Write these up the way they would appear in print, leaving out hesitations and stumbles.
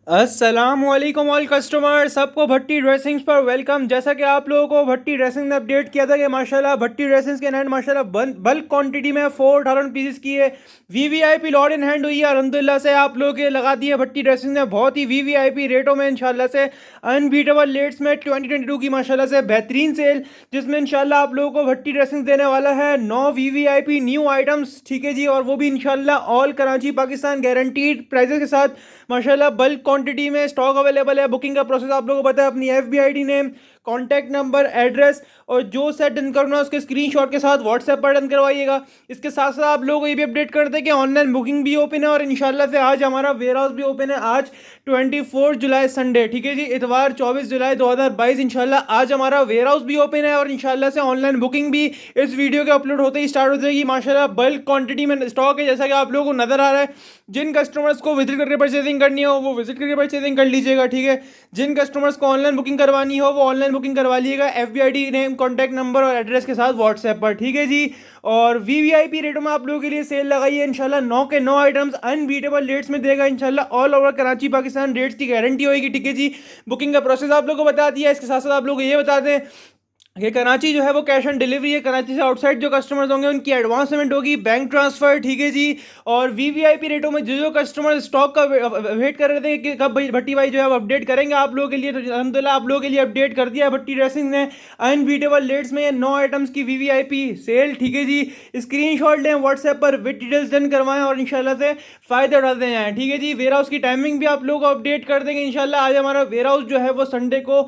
अस्सलामुअलैकुम all customer, सबको भट्टी dressings पर वेलकम। जैसा कि आप लोगों को भट्टी ड्रेसिंग ने अपडेट किया था कि माशाल्लाह भट्टी ड्रेसिंग्स के हैंड माशाल्लाह बल्क क्वांटिटी में 4,000 पीसेस की है। वीवीआईपी लॉर्ड इन हैंड हुई है अल्हम्दुलिल्लाह से। आप लोगों के लगा दी है भट्टी ड्रेसिंग ने बहुत ही वीवीआईपी रेटों में इंशाल्लाह से अनबीटेबल रेट्स में 2022 की माशाल्लाह से बेहतरीन सेल, जिसमें इंशाल्लाह आप लोगों को भट्टी ड्रेसिंग देने वाला है 9 वीवीआईपी न्यू आइटम्स, ठीक है जी। और वो भी इंशाल्लाह all Karachi Pakistan guaranteed prices के साथ माशाल्लाह बल्क क्वांटिटी में स्टॉक अवेलेबल है। बुकिंग का प्रोसेस आप लोगों को पता है, अपनी FBID name, contact number, address और जो सेट डन करना है उसके स्क्रीनशॉट के साथ व्हाट्सएप पर डन करवाइएगा। इसके साथ साथ आप लोगों को ये भी अपडेट करते हैं कि ऑनलाइन बुकिंग भी ओपन है और इंशाल्लाह से आज हमारा वेयर हाउस भी ओपन है। आज 24 जुलाई संडे, ठीक है जी, इतवार 24 जुलाई 2022 इंशाल्लाह आज हमारा वेयर हाउस भी ओपन है और इंशाल्लाह से ऑनलाइन बुकिंग भी इस वीडियो के अपलोड होते ही स्टार्ट हो जाएगी। माशाल्लाह बल्क क्वांटिटी में स्टॉक है, जैसा कि आप लोगों को नजर आ रहा है। जिन कस्टमर्स को विजिट करके परचेजिंग करनी हो वो विजिट करके परचेजिंग कर लीजिएगा, ठीक है। जिन कस्टमर्स को ऑनलाइन बुकिंग करवानी हो वो ऑनलाइन बुकिंग करवा लीजिएगा FBID नेम, कॉन्टैक्ट नंबर और एड्रेस के साथ व्हाट्सएप पर, ठीक है जी। और वीवीआईपी रेटों में आप लोगों के लिए सेल लगाई है इंशाल्लाह। 9 के 9 आइटम्स अनबीटेबल रेट्स में देगा इंशाल्लाह। All over Karachi Pakistan rates की गारंटी होगी, ठीक है जी। बुकिंग का प्रोसेस आप लोगों को बता दिया। इसके साथ साथ आप लोग को ये बता दें ये कराची जो है वो कैश ऑन डिलीवरी है। कराची से आउटसाइड जो कस्टमर्स होंगे उनकी एडवांस पेमेंट होगी, बैंक ट्रांसफर, ठीक है जी। और वीवीआईपी रेटों में जो जो कस्टमर स्टॉक का वेट कर रहे थे कि कब भट्टी भाई जो है वो अपडेट करेंगे आप लोगों के लिए, तो अलहमदिल्ला आप लोगों के लिए अपडेट कर दिया भट्टी ड्रेसिंग ने अनबीटेबल रेट्स में 9 आइटम्स की वीवीआईपी सेल, ठीक है जी। स्क्रीनशॉट लें, व्हाट्सएप पर विद डिटेल्स डन करवाएं और इंशाल्लाह से फायदा उठाते जाएं, ठीक है जी। वेयर हाउस की टाइमिंग भी आप लोगों को अपडेट कर देंगे इंशाल्लाह। आज हमारा वेयर हाउस जो है वो संडे को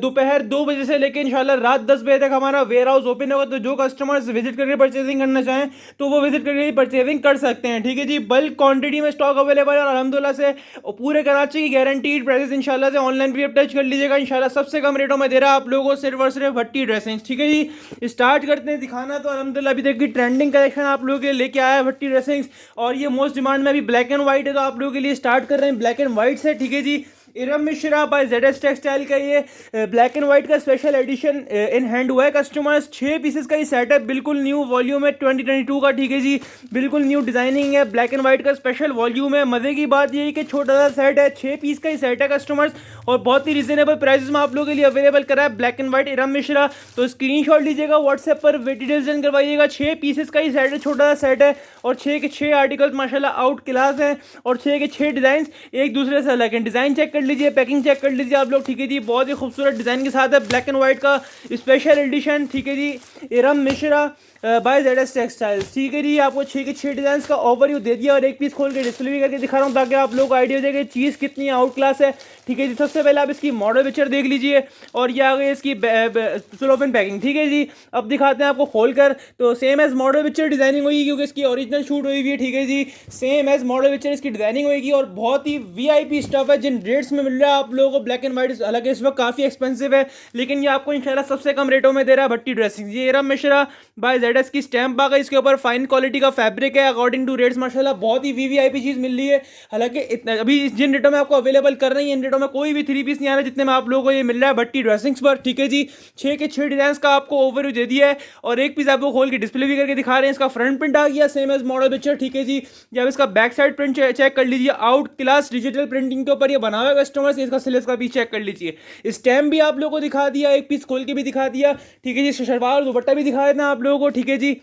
दोपहर 2 बजे से लेकर इंशाल्लाह रात 10 बजे तक हमारा वेयर हाउस ओपन होगा। तो जो कस्टमर्स विजिट करके परचेजिंग करना चाहें तो वो विजिट करके परचेजिंग कर सकते हैं, ठीक है जी। बल्क क्वांटिटी में स्टॉक अवेलेबल है और अलहमदुलिल्लाह से पूरे कराची की गारंटीड प्राइसेस इंशाल्लाह से ऑनलाइन भी टच कर लीजिएगा इंशाल्लाह। सबसे कम रेटों में दे रहा है आप लोगों को सिर्फ और सिर्फ भट्टी ड्रेसिंग, ठीक है जी। स्टार्ट करते हैं दिखाना। तो अलहमदुलिल्लाह अभी तक की ट्रेंडिंग कलेक्शन आप लोगों के लिए लेके आया है भट्टी ड्रेसिंग्स और ये मोस्ट डिमांड में अभी ब्लैक एंड व्हाइट है, तो आप लोगों के लिए स्टार्ट कर रहे हैं ब्लैक एंड व्हाइट से, ठीक है जी। Iram Mishra by ZS textile का ये ब्लैक एंड व्हाइट का स्पेशल एडिशन इन हैंड हुआ है कस्टमर्स। 6 पीसेस का ये सेट है, बिल्कुल न्यू वॉल्यूम है 2022 का, ठीक है जी। बिल्कुल न्यू डिजाइनिंग है, ब्लैक एंड व्हाइट का स्पेशल वॉल्यूम है। मजे की बात ये है कि छोटा सा सेट है, 6 पीस का ही सेट है कस्टमर्स और बहुत ही रिजनेबल प्राइसेस में आप लोगों के लिए अवेलेबल करा है black and white Iram Mishra. तो स्क्रीनशॉट लीजिएगा, व्हाट्सएप पर डिटेल्स सेंड करवाइएगा। 6 पीसेस का ही सेट है, छोटा सा सेट है और 6 के 6 आर्टिकल्स माशाल्लाह आउट क्लास हैं और 6 के 6 डिजाइन एक दूसरे से अलग हैं। डिजाइन चेक कर लीजिए, पैकिंग चेक कर लीजिए आप लोग, ठीक है जी। बहुत ही खूबसूरत डिजाइन के साथ है ब्लैक एंड व्हाइट का स्पेशल एडिशन, ठीक है जी। Iram Mishra by ZS textiles, ठीक है जी। आपको 6 के 6 डिजाइन का ओवरव्यू दे दिया और एक पीस खोल के डिस्प्ले भी करके दिखा रहा हूँ ताकि आप लोग को आइडिया हो जाए कि चीज़ कितनी आउट क्लास है, ठीक है जी। सबसे पहले आप इसकी मॉडल पिक्चर देख लीजिए और ये आ गई इसकी सेलोफेन पैकिंग, ठीक है जी। अब दिखाते हैं आपको खोल कर। तो same as model picture designing होगी क्योंकि इसकी ओरिजिनल शूट हुई हुई है, ठीक है जी। सेम एज मॉडल पिक्चर इसकी डिजाइनिंग होगी और बहुत ही VIP स्टफ है जिन रेट्स में मिल रहा है आप लोगों को ब्लैक एंड व्हाइट। हालांकि इस वक्त काफ़ी एक्सपेंसिव है लेकिन ये आपको इंशाल्लाह सबसे कम रेटों में दे रहा है भट्टी ड्रेसिंग। ये इरम मिश्रा बाय ZS की स्टैंप आ गई, इसके ऊपर फाइन क्वालिटी का फैब्रिक है अकॉर्डिंग टू रेट्स माशाल्लाह बहुत ही VVIP चीज़ मिल रही है। हालांकि अभी जिन रेटों में आपको अवेलेबल कर रही है इन रेटों में कोई भी 3 पीस नहीं आ रहा जितने में आप लोगों को ये मिल रहा है भट्टी ड्रेसिंग्स पर, ठीक है जी। 6 के 6 डिजाइन का आपको ओवरव्यू दे दिया है और एक पीस आपको खोल के डिस्प्ले भी करके दिखा रहे हैं। इसका फ्रंट प्रिंट आ गया सेम एज मॉडल पिक्चर, ठीक है जी। जब इसका बैक साइड प्रिंट चेक कर लीजिए, आउट क्लास डिजिटल प्रिंटिंग के ऊपर ये बना हुआ है कस्टमर से। इसका सिलेस का भी चेक कर लीजिए। स्टैम्प भी आप लोगों को दिखा दिया, एक पीस खोल के भी दिखा दिया, ठीक है जी। शलवार और दुपट्टा भी दिखा देना आप लोगों को, ठीक है जी।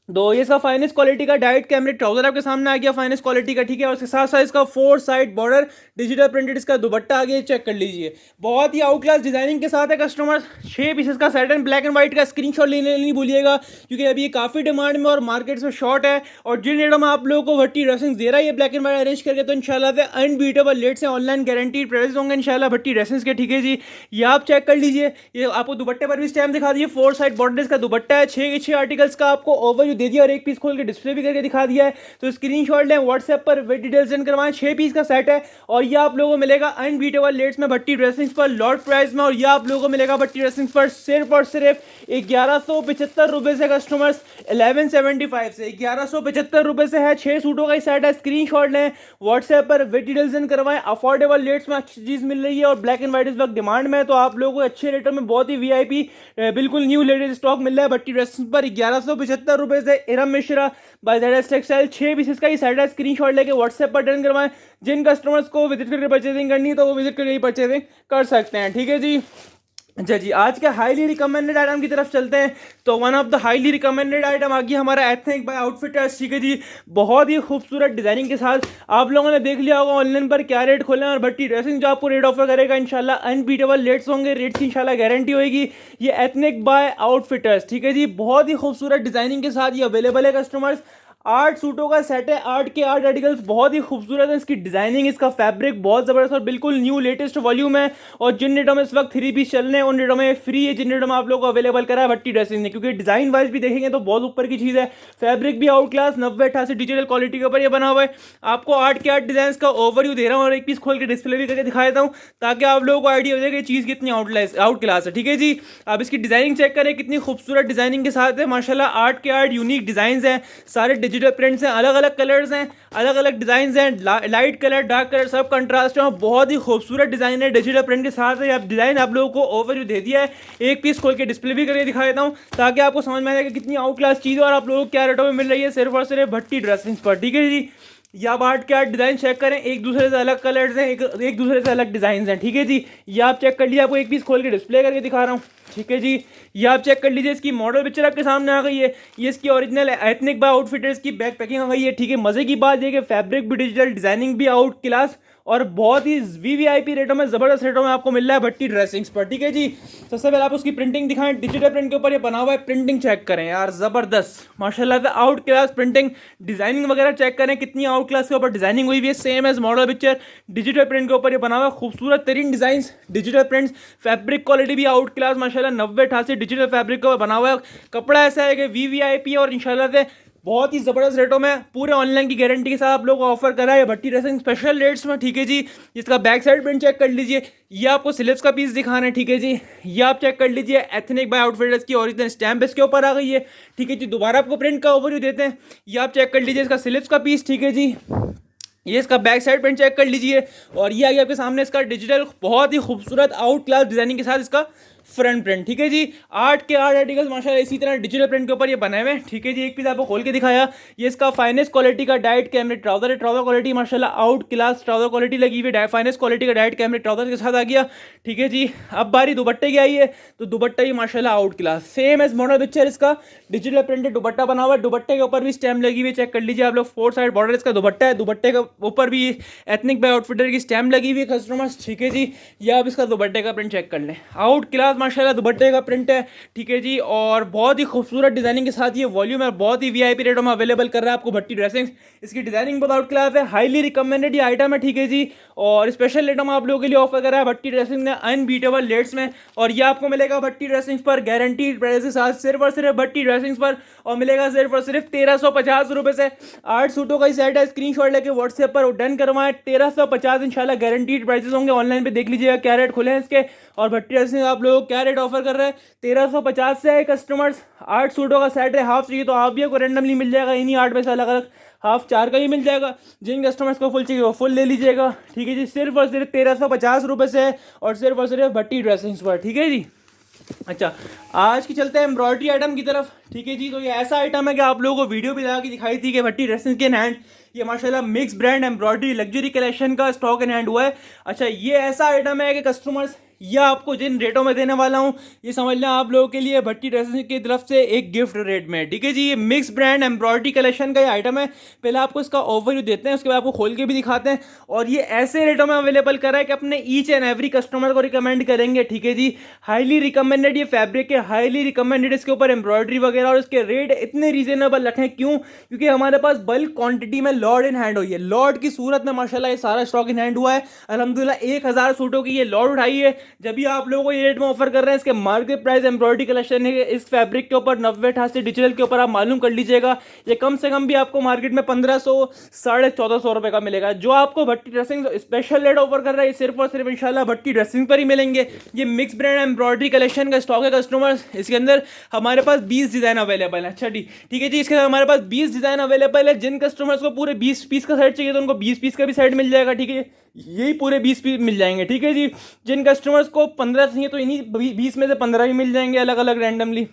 तो ये इसका फाइनेंस क्वालिटी का डाइट कैमरे ट्राउजर आपके सामने आ गया फाइनेंस क्वालिटी का, ठीक है। और उसके साथ साथ इसका 4 साइड बॉर्डर डिजिटल प्रिंटेड इसका दुपट्टा आ गया, चेक कर लीजिए। बहुत ही आउट क्लास डिजाइनिंग के साथ है कस्टमर। 6 पीसेस का set and black and white का स्क्रीनशॉट लेने नहीं भूलिएगा क्योंकि अभी ये काफ़ी डिमांड में और मार्केट में शॉर्ट है। और जिन रेटों में आप लोगों को भट्टी ड्रेसिंग दे रहा है ये ब्लैक एंड व्हाइट अरेंज करके, तो इंशाल्लाह से अनबीटेबल रेट से ऑनलाइन गारंटीड प्राइस होंगे इंशाल्लाह भट्टी ड्रेसिंग्स के, ठीक है जी। ये आप चेक कर लीजिए। ये आपको दुपट्टे पर भी स्टैम्प दिखा दिए, 4 साइड बॉर्डर का दुपट्टा है। 6 के 6 आर्टिकल्स का आपको ओवरव्यू दे दिया और एक पीस खोल के डिस्प्ले भी करके दिखा दिया है। तो स्क्रीनशॉट लें, व्हाट्सएप पर विद डिटेल्स सेंड करवाएं। 6 पीस का सेट है और ये आप लोगों को मिलेगा अनबीटेबल रेट्स में भट्टी ड्रेसिंग्स पर लॉट प्राइस में। और ये आप लोगों को मिलेगा भट्टी ड्रेसिंग्स पर सिर्फ और सिर्फ 1175 रुपए से कस्टमर्स, 1175 से 1175 रुपए से है। 6 सूटों का ही सेट है। स्क्रीनशॉट लें, व्हाट्सएप पर विद डिटेल्स सेंड करवाएं। अफोर्डेबल रेट्स में अच्छी चीज मिल रही है और ब्लैक एंड व्हाइट इस वक्त डिमांड में है, तो आप लोगों को अच्छे रेटों में बहुत ही VIP बिल्कुल न्यू लेटेस्ट स्टॉक मिल रहा है भट्टी ड्रेसिंग्स पर 1175 रुपए कलर्स है, Iram Mishra by ZS textile, 6 pieces का ये सेट है। स्क्रीनशॉट लेके व्हाट्सएप पर डन करवाएं। जिन कस्टमर्स को विजिट करके परचेजिंग करनी है तो वो विजिट करके परचेजिंग कर सकते हैं, ठीक है जी। अच्छा जी, आज के हाईली रिकमेंडेड आइटम की तरफ चलते हैं। तो one of the highly recommended item आ गया हमारा एथनिक बाय आउटफिटर्स, ठीक है जी। बहुत ही खूबसूरत डिजाइनिंग के साथ आप लोगों ने देख लिया होगा ऑनलाइन पर क्या रेट खोले हैं, और भट्टी ड्रेसिंग जो आपको रेट ऑफर करेगा इंशाल्लाह अनबीटेबल रेट्स होंगे, रेट्स की इंशाल्लाह गारंटी होगी। ये एथनिक बाय आउटफिटर्स, ठीक है जी, बहुत ही खूबसूरत डिजाइनिंग के साथ ये अवेलेबल है कस्टमर्स। 8 सूटों का सेट है, 8 के 8 आर्टिकल्स बहुत ही खूबसूरत है। इसकी डिजाइनिंग, इसका फैब्रिक बहुत ज़बरदस्त और बिल्कुल न्यू लेटेस्ट वॉल्यूम है। और जिन रेटों में इस वक्त 3 पीस चल रहे हैं उन रेटों में फ्री है, जिन रेटों में आप लोग को अवेलेबल करा है भट्टी ड्रेसिंग ने, क्योंकि डिजाइन वाइज भी देखेंगे तो बहुत ऊपर की चीज़ है। फैब्रिक भी आउट क्लास 90-88 डिजिटल क्वालिटी के ऊपर ये बना हुआ है। आपको 8 के 8 डिजाइन का ओवरव्यू दे रहा हूँ और एक पीस खोल के डिस्प्ले भी करके दिखा देता हूँ ताकि आप लोगों को आइडिया हो जाए कि चीज़ कितनी आउट क्लास है, ठीक है जी। आप इसकी डिजाइनिंग चेक करें, कितनी खूबसूरत डिजाइनिंग के साथ है माशाल्लाह। 8 के 8 यूनिक डिजाइन हैं, सारे डिजिटल प्रिंट्स हैं, अलग अलग कलर्स हैं, अलग अलग डिजाइन हैं, लाइट कलर डार्क कलर सब कंट्रास्ट है। बहुत ही खूबसूरत डिजाइन है, डिजिटल प्रिंट के साथ है। अब डिजाइन आप लोगों को ओवरव्यू दे दिया है, एक पीस खोल के डिस्प्ले भी करके दिखा देता हूँ ताकि आपको समझ में आए कि कितनी आउट क्लास चीज़ है और आप लोगों को क्या रेटों में मिल रही है सिर्फ और सिर्फ भट्टी ड्रेसिंग्स पर, ठीक है जी। या आप 8 के 8 डिजाइन चेक करें, एक दूसरे से अलग कलर्स हैं, एक दूसरे से अलग डिजाइन हैं, ठीक है जी। ये आप चेक कर लीजिए, आपको एक पीस खोल के डिस्प्ले करके दिखा रहा हूँ, ठीक है जी। ये आप चेक कर लीजिए, इसकी मॉडल पिक्चर आपके सामने आ गई है। ये इसकी ओरिजिनल एथनिक बाय आउटफिटर्स की बैक पैकिंग आ गई है, ठीक है। मजे की बात ये कि फैब्रिक भी डिजिटल, डिजाइनिंग भी आउट क्लास और बहुत ही वीवीआईपी रेटों में, जबरदस्त रेटों में आपको मिल रहा है भट्टी ड्रेसिंग्स पर, ठीक है जी। सबसे पहले आप उसकी प्रिंटिंग दिखाएं, डिजिटल प्रिंट के ऊपर ये बना हुआ है, प्रिंटिंग चेक करें यार, जबरदस्त माशाल्लाह से आउट क्लास प्रिंटिंग। डिजाइनिंग वगैरह चेक करें कितनी आउट क्लास के ऊपर डिजाइनिंग हुई हुई है, same as model picture digital print के ऊपर ये बना हुआ है। खूबसूरत तरीन design, digital prints, fabric quality भी आउट क्लास माशाल्लाह 90-88 डिजिटल फैब्रिक का बना हुआ है। कपड़ा ऐसा है कि वीवीआईपी और इंशाल्लाह से बहुत ही ज़बरदस्त रेटों में पूरे ऑनलाइन की गारंटी के साथ आप लोगों को ऑफर करा है भट्टी ड्रेसिंग स्पेशल रेट्स में, ठीक है जी। इसका बैक साइड प्रिंट चेक कर लीजिए, ये आपको स्लीव्स का पीस दिखाना है, ठीक है जी। ये आप चेक कर लीजिए, एथनिक बाय आउटफिटर्स की ओरिजिनल स्टैम्प इसके ऊपर आ गई है, ठीक है जी। दोबारा आपको प्रिंट का ओवरव्यू देते हैं, ये आप चेक कर लीजिए इसका स्लीव्स का पीस, ठीक है जी। ये इसका बैक साइड प्रिंट चेक कर लीजिए, और ये आ गया आपके सामने इसका डिजिटल बहुत ही खूबसूरत आउट क्लास डिजाइनिंग के साथ इसका फ्रंट प्रिंट, ठीक है जी। 8 के 8 आर्टिकल्स माशाल्लाह इसी तरह डिजिटल प्रिंट के ऊपर ये बनाए हुए हैं, ठीक है जी। एक पीस आपको खोल के दिखाया, ये इसका फाइनेस्ट क्वालिटी का डाइट कैमरे ट्राउजर है। ट्राउजर क्वालिटी माशाल्लाह आउट क्लास ट्राउजर क्वालिटी लगी हुई है, फाइनेस्ट क्वालिटी का डाइट कैमरे ट्राउजर के साथ आ गया, ठीक है जी। अब बारी दुपट्टे की आई है, तो दुपट्टा ही माशाल्लाह out class, same as model picture इसका डिजिटल प्रिंटेड दुपट्टा बना हुआ है। दुपट्टे के ऊपर भी स्टैम्प लगी हुई है, चेक कर लीजिए आप लोग। 4 साइड बॉर्डर इसका दुपट्टा है, दुपट्टे के ऊपर भी एथनिक बाय आउटफिटर की स्टैम्प लगी हुई है कस्टमर्स, ठीक है जी। ये आप इसका दुपट्टे का प्रिंट चेक कर लें, आउट क्लास माशाल्लाह दुपट्टे का प्रिंट है, ठीक है जी। और बहुत ही खूबसूरत डिजाइनिंग के साथ ये वॉल्यूम है, बहुत ही वीआईपी रेटों में अवेलेबल कर रहा है आपको भट्टी ड्रेसिंग्स। इसकी डिजाइनिंग बहुत आउट क्लास है, हाईली रिकमेंडेड ये आइटम है, ठीक है जी। और स्पेशल रेटों में आप लोगों के लिए ऑफर कर रहा है भट्टी ड्रेसिंग ने अनबीटेबल रेट्स में, और ये आपको मिलेगा भट्टी ड्रेसिंग्स पर गारंटीड प्राइस के साथ, सिर्फ और सिर्फ भट्टी ड्रेसिंग्स पर, और मिलेगा सिर्फ और सिर्फ 1350 रुपये से। 8 सूटों का ही सेट है, स्क्रीनशॉट लेके व्हाट्सएप पर डन करवाएं। 1350 इंशाल्लाह गारंटीड प्राइसेस होंगे। ऑनलाइन पे देख लीजिएगा क्या रेट खुले हैं इसके, और भट्टी ड्रेसिंग आप लोगों को क्या रेट ऑफर कर रहे हैं। 1350 से है कस्टमर्स। 8 सूटों का सेट है, हाफ चाहिए तो हाफ भी आपको रेंडमली मिल जाएगा, इन्हीं 8 में से अलग अलग हाफ 4 का ही मिल जाएगा। जिन कस्टमर्स को फुल चाहिए वो फुल ले लीजिएगा, ठीक है जी। सिर्फ और सिर्फ 1350 रुपये से है, और सिर्फ और सिर्फ भट्टी ड्रेसिंग्स पर, ठीक है जी। अच्छा, आज की चलते हैं एम्ब्रॉयडरी आइटम की तरफ, ठीक है जी। तो ये ऐसा आइटम है कि आप लोगों को वीडियो भी लगा के दिखाई थी कि भट्टी ड्रेसिंग्स के हैंड ये माशाल्लाह mix brand embroidery luxury collection का स्टॉक इन हैंड हुआ है। अच्छा, ये ऐसा आइटम है कि कस्टमर्स, यह आपको जिन रेटों में देने वाला हूँ ये समझ लें आप लोगों के लिए भट्टी ड्रेसिंग की तरफ से एक गिफ्ट रेट में, ठीक है जी। ये मिक्स ब्रांड एम्ब्रॉयडरी कलेक्शन का ये आइटम है। पहले आपको इसका ओवरव्यू देते हैं, उसके बाद आपको खोल के भी दिखाते हैं, और ये ऐसे रेटों में अवेलेबल कर रहा है कि अपने ईच एंड एवरी कस्टमर को रिकमेंड करेंगे, ठीक है जी। हाईली रिकमेंडेड ये फैब्रिक है, हाईली रिकमेंडेड इसके ऊपर एम्ब्रॉयडरी वगैरह, और इसके रेट इतने रीजनेबल रखें क्यों, क्योंकि हमारे पास बल्क क्वांटिटी में लॉट इन हैंड हुई है। लॉट की सूरत में माशाल्लाह ये सारा स्टॉक इन हैंड हुआ है। अल्हम्दुलिल्लाह 1000 सूटों की ये लॉट उठाई है, जब भी आप लोगों को ये रेट में ऑफर कर रहे हैं। इसके मार्केट प्राइस एम्ब्रॉयडरी कलेक्शन है इस फैब्रिक के ऊपर 90-88 डिजिटल के ऊपर आप मालूम कर लीजिएगा। ये कम से कम भी आपको मार्केट में 1500 1450 रुपए का मिलेगा। जो आपको भट्टी ड्रेसिंग स्पेशल रेट ऑफर कर रहा है सिर्फ और सिर्फ इंशाल्लाह भट्टी ड्रेसिंग पर ही मिलेंगे। ये मिक्स ब्रांड एम्ब्रॉयडरी कलेक्शन का स्टॉक है कस्टमर्स। इसके अंदर हमारे पास 20 डिजाइन अवेलेबल है। अच्छा ठीक है जी, इसके अंदर हमारे पास 20 डिजाइन अवेलेबल है। जिन कस्टमर्स को पूरे 20 पीस का सेट चाहिए तो उनको 20 पीस का भी सेट मिल जाएगा, ठीक है। यही पूरे 20 पीस मिल जाएंगे, ठीक है जी। जिन कस्टमर्स को 15 चाहिए तो इन्हीं 20 में से 15 ही मिल जाएंगे अलग अलग रैंडमली।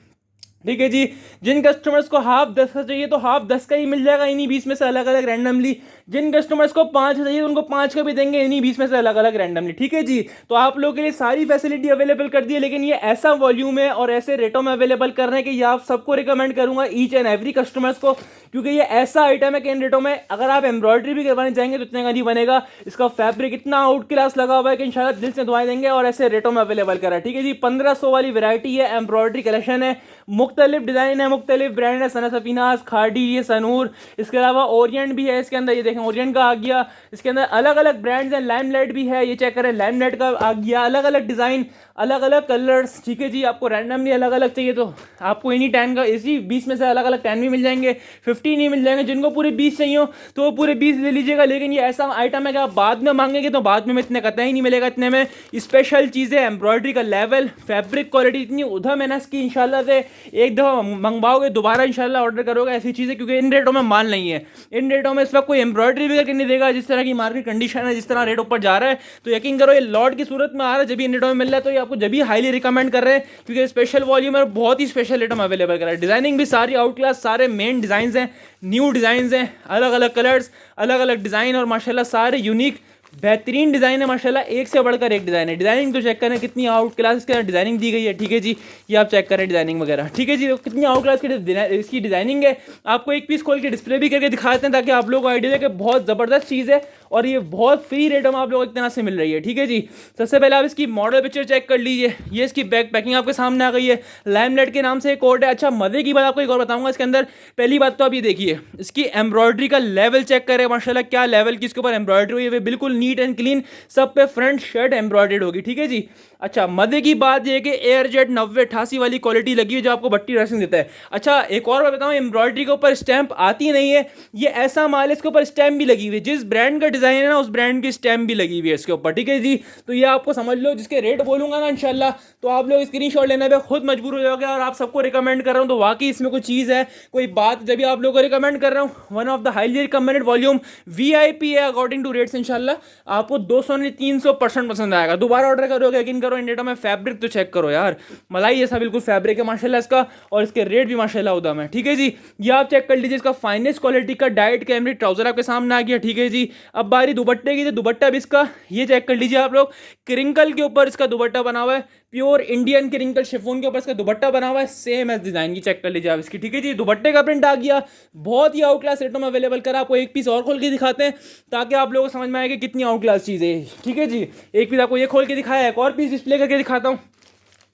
ठीक है जी। जिन कस्टमर्स को हाफ 10 का चाहिए तो हाफ 10 का ही मिल जाएगा इन्हीं 20 में से अलग अलग रैंडमली। जिन कस्टमर्स को 5 का चाहिए तो उनको 5 का भी देंगे इन्हीं 20 में से अलग अलग रैंडमली। ठीक है जी। तो आप लोगों के लिए सारी फैसिलिटी अवेलेबल कर दी है, लेकिन ये ऐसा वॉल्यूम है और ऐसे रेटों में अवेलेबल कर रहे हैं कि ये आप सबको रिकमेंड करूंगा ईच एंड एवरी कस्टमर्स को, क्योंकि ये ऐसा आइटम है कि इन रेटों में अगर आप एम्ब्रॉयडरी भी करवाने जाएंगे तो इतने का नहीं बनेगा। इसका फैब्रिक इतना आउट क्लास लगा हुआ है कि इंशाल्लाह दिल से दुआएं देंगे और ऐसे रेटों में अवेलेबल करा है। ठीक है जी। 1500 वाली वैरायटी है, एम्ब्रॉयडरी कलेक्शन है, मुख्तलिफ डिज़ाइन है, मुख्तलिफ ब्रांड है, सना सफीनास, खाड़ी, ये सनूर, इसके अलावा ओरिएंट भी है इसके अंदर। ये देखें ओरिएंट का आ गया। इसके अंदर अलग अलग ब्रांड्स हैं, लाइमलाइट भी है, ये चेक करें लाइमलाइट का आ गया। अलग अलग डिज़ाइन, अलग अलग कलर्स। ठीक है जी। आपको रैंडमली अलग अलग चाहिए तो आपको इन्हीं 10 का, इसी 20 में से अलग अलग 10 भी मिल जाएंगे, 15 ही मिल जाएंगे। जिनको पूरे 20 चाहिए हो तो वो पूरे 20 ले लीजिएगा। लेकिन ये ऐसा आइटम है कि आप बाद में मांगेंगे तो बाद में इतने कतई ही नहीं मिलेगा। इतने में स्पेशल चीज़ें, एम्ब्रॉयडरी का लेवल, फैब्रिक क्वालिटी इतनी उधम है ना इसकी, इंशाल्लाह से एक दफ़ा मंगवाओगे दोबारा इंशाल्लाह ऑर्डर करोगे ऐसी चीज़ें, क्योंकि इन रेटों में माल नहीं है। इन रेटों में इस वक्त कोई एम्ब्रॉयडरी भी करके नहीं देगा। जिस तरह की मार्केट कंडीशन है, जिस तरह रेट ऊपर जा रहा है, तो यकीन करो ये लॉट की सूरत में आ रहा है। जब भी इन रेटों में मिल रहा है तो ये आपको जब भी हाईली रिकमेंड कर रहे हैं, क्योंकि स्पेशल वॉल्यूम है, बहुत ही स्पेशल रेटों में अवेलेबल कर रहा है। डिजाइनिंग भी सारी आउट क्लास, सारे मेन डिज़ाइन हैं, न्यू डिज़ाइन हैं, अलग अलग कलर्स, अलग अलग डिज़ाइन और माशाल्लाह सारे यूनिक बेहतरीन डिज़ाइन है माशाल्लाह। एक से बढ़कर एक डिज़ाइन है। डिज़ाइनिंग तो चेक करें कितनी आउट क्लास के डिज़ाइनिंग दी गई है। ठीक है जी। ये आप चेक करें डिज़ाइनिंग वगैरह। ठीक है जी। तो कितनी आउट क्लास की इसकी डिज़ाइनिंग है। आपको एक पीस खोल के डिस्प्ले भी करके दिखाते हैं ताकि आप लोगों को आइडिया है कि बहुत ज़बरदस्त चीज़ है और ये बहुत फ्री रेट में आप लोगों को एक तरह से मिल रही है। ठीक है जी। सबसे पहले आप इसकी मॉडल पिक्चर चेक कर लीजिए। ये इसकी बैक पैकिंग आपके सामने आ गई है, लाइमलाइट के नाम से एक कोड है। अच्छा, मज़े की बात आपको एक और बताऊंगा इसके अंदर। पहली बात तो आप ये देखिए, इसकी एम्ब्रॉयडरी का लेवल चेक करें माशाल्लाह, क्या लेवल की इसके ऊपर एम्ब्रॉयडरी हुई है, बिल्कुल नीट एंड क्लीन, सब पे फ्रंट शर्ट एम्ब्रॉयडर्ड होगी। ठीक है जी। अच्छा, मजे की बात यह कि एयर जेट 9088 वाली क्वालिटी लगी है जो आपको भट्टी ड्रेसिंग देता है। अच्छा, एक और बात बताऊं, एम्ब्रॉयडरी के ऊपर स्टैंप आती नहीं है, ये ऐसा माल है इसके ऊपर स्टैंप भी लगी हुई है। जिस ब्रांड का डिजाइन है ना उस ब्रांड की स्टैंप भी लगी हुई है इसके ऊपर। ठीक है जी। तो ये आपको समझ लो, जिसके रेट बोलूंगा ना इंशाल्लाह तो आप लोग स्क्रीनशॉट लेने पे खुद मजबूर हो जाओगे। और आप सबको रिकमेंड कर रहा हूँ तो वाकई इसमें कोई चीज़ है, कोई बात, जब भी आप लोगों को रिकमेंड कर रहा हूँ। One of the highly recommended volume VIP है अकॉर्डिंग टू रेट्स। इंशाल्लाह आपको 200 नहीं 300% पसंद आएगा। दोबारा ऑर्डर करोगे, यकीन करो इन रेटों में। फैब्रिक तो चेक करो यार, मलाई जैसा बिल्कुल फैब्रिक है माशाल्लाह इसका, और इसके रेट भी माशाल्लाह उदम है। ठीक है जी। ये आप चेक कर लीजिए, इसका फाइनेस्ट क्वालिटी का डाइट कैमरिक ट्राउजर आपके सामने आ गया। ठीक है जी। अब बारी दुपट्टे की, तो दुपट्टा भी इसका ये चेक कर लीजिए आप लोग, क्रिंकल के ऊपर इसका दुपट्टा बना हुआ है, प्योर इंडियन क्रिंकल शिफॉन के ऊपर इसका दुपट्टा बना हुआ है, सेम एज डिजाइन की। चेक कर लीजिए आप इसकी। ठीक है जी। दुपट्टे का प्रिंट आ गया, बहुत ही आउट क्लास रेटों में अवेलेबल करा। आपको एक पीस और खोल के दिखाते हैं ताकि आप लोगों को समझ में आए कि कितनी आउट क्लास चीज़ है। ठीक है जी। एक पीस आपको ये खोल के दिखाया है, एक और पीस डिस्प्ले करके दिखाता हूँ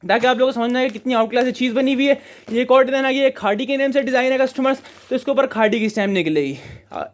ताकि आप लोगों को समझना है कि कितनी आउट क्लास चीज़ बनी हुई है। ये एक और डिज़ाइन आ गई है, खाड़ी के नेम से डिज़ाइन है कस्टमर्स, तो इसके ऊपर खाड़ी की स्टैम्प निकलेगी।